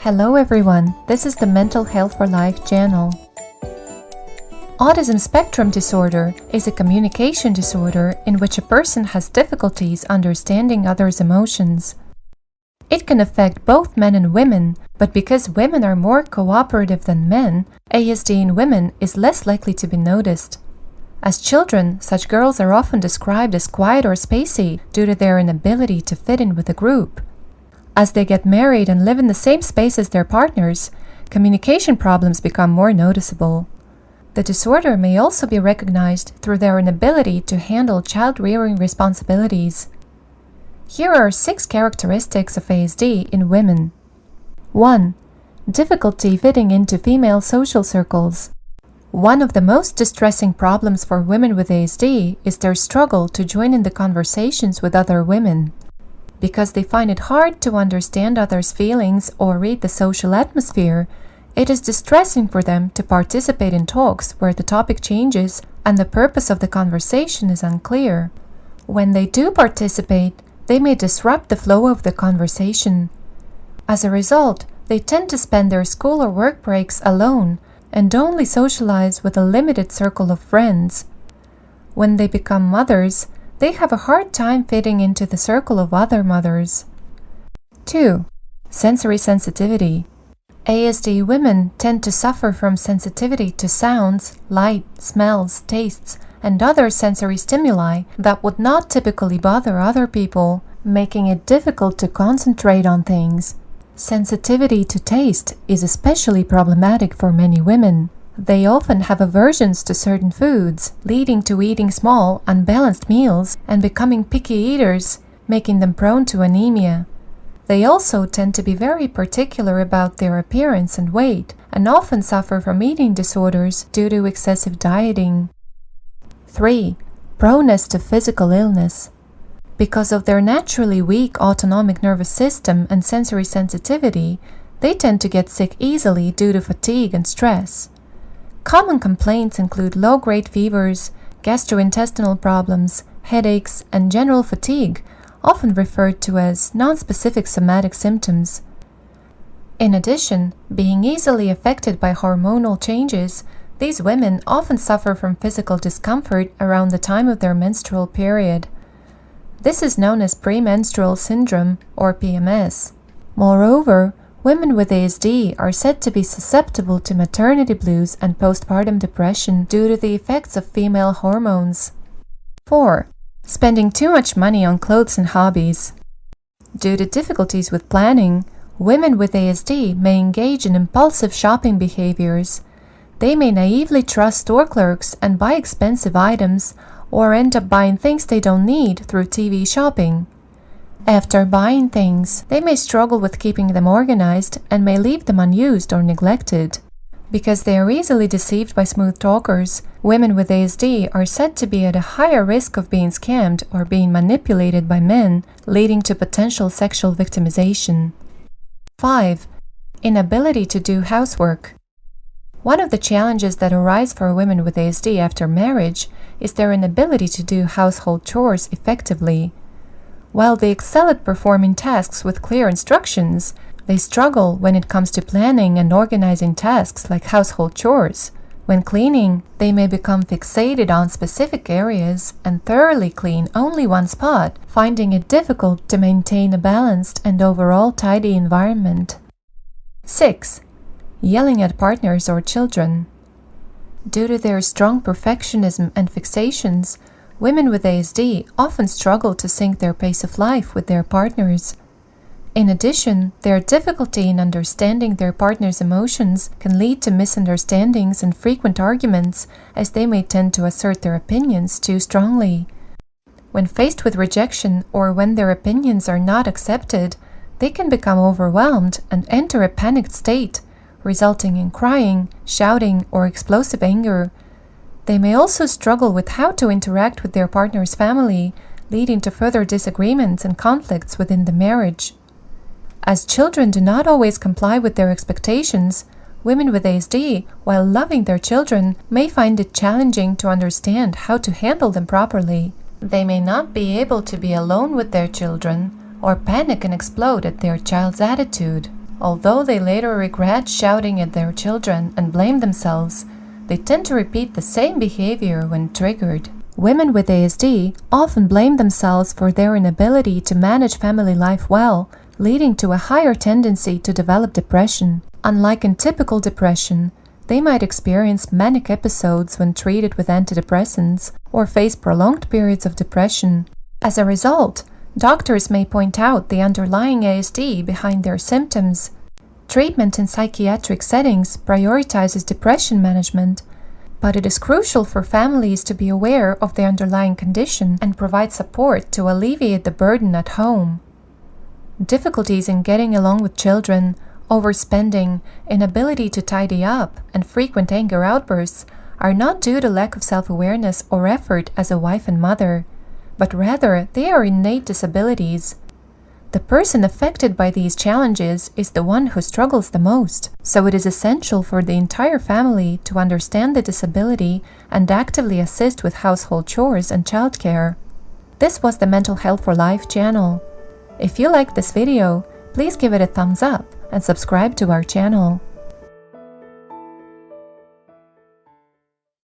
Hello everyone, this is the Mental Health for Life channel. Autism spectrum disorder is a communication disorder in which a person has difficulties understanding others' emotions. It can affect both men and women, but because women are more cooperative than men, ASD in women is less likely to be noticed. As children, such girls are often described as quiet or spacey due to their inability to fit in with a group. As they get married and live in the same space as their partners, communication problems become more noticeable. The disorder may also be recognized through their inability to handle child-rearing responsibilities. Here are 6 characteristics of ASD in women. 1. Difficulty fitting into female social circles. One of the most distressing problems for women with ASD is their struggle to join in the conversations with other women. Because they find it hard to understand others' feelings or read the social atmosphere, it is distressing for them to participate in talks where the topic changes and the purpose of the conversation is unclear. When they do participate, they may disrupt the flow of the conversation. As a result, they tend to spend their school or work breaks alone and only socialize with a limited circle of friends. When they become mothers, they have a hard time fitting into the circle of other mothers. 2. Sensory sensitivity. ASD women tend to suffer from sensitivity to sounds, light, smells, tastes, and other sensory stimuli that would not typically bother other people, making it difficult to concentrate on things. Sensitivity to taste is especially problematic for many women. They often have aversions to certain foods, leading to eating small, unbalanced meals and becoming picky eaters, making them prone to anemia. They also tend to be very particular about their appearance and weight, and often suffer from eating disorders due to excessive dieting. 3. Proneness to physical illness. Because of their naturally weak autonomic nervous system and sensory sensitivity, they tend to get sick easily due to fatigue and stress. Common complaints include low-grade fevers, gastrointestinal problems, headaches, and general fatigue, often referred to as nonspecific somatic symptoms. In addition, being easily affected by hormonal changes, these women often suffer from physical discomfort around the time of their menstrual period. This is known as premenstrual syndrome, or PMS. Moreover, women with ASD are said to be susceptible to maternity blues and postpartum depression due to the effects of female hormones. 4. Spending too much money on clothes and hobbies. Due to difficulties with planning, women with ASD may engage in impulsive shopping behaviors. They may naively trust store clerks and buy expensive items, or end up buying things they don't need through TV shopping. After buying things, they may struggle with keeping them organized and may leave them unused or neglected. Because they are easily deceived by smooth talkers, women with ASD are said to be at a higher risk of being scammed or being manipulated by men, leading to potential sexual victimization. 5. Inability to do housework. One of the challenges that arise for women with ASD after marriage is their inability to do household chores effectively. While they excel at performing tasks with clear instructions, they struggle when it comes to planning and organizing tasks like household chores. When cleaning, they may become fixated on specific areas and thoroughly clean only one spot, finding it difficult to maintain a balanced and overall tidy environment. 6. Yelling at partners or children. Due to their strong perfectionism and fixations, women with ASD often struggle to sync their pace of life with their partners. In addition, their difficulty in understanding their partner's emotions can lead to misunderstandings and frequent arguments, as they may tend to assert their opinions too strongly. When faced with rejection or when their opinions are not accepted, they can become overwhelmed and enter a panicked state, resulting in crying, shouting, or explosive anger. They may also struggle with how to interact with their partner's family, leading to further disagreements and conflicts within the marriage. As children do not always comply with their expectations, women with ASD, while loving their children, may find it challenging to understand how to handle them properly. They may not be able to be alone with their children, or panic and explode at their child's attitude. Although they later regret shouting at their children and blame themselves, they tend to repeat the same behavior when triggered. Women with ASD often blame themselves for their inability to manage family life well, leading to a higher tendency to develop depression. Unlike in typical depression, they might experience manic episodes when treated with antidepressants or face prolonged periods of depression. As a result, doctors may point out the underlying ASD behind their symptoms. Treatment in psychiatric settings prioritizes depression management, but it is crucial for families to be aware of the underlying condition and provide support to alleviate the burden at home. Difficulties in getting along with children, overspending, inability to tidy up, and frequent anger outbursts are not due to lack of self-awareness or effort as a wife and mother, but rather they are innate disabilities. The person affected by these challenges is the one who struggles the most, so it is essential for the entire family to understand the disability and actively assist with household chores and childcare. This was the Mental Health for Life channel. If you liked this video, please give it a thumbs up and subscribe to our channel.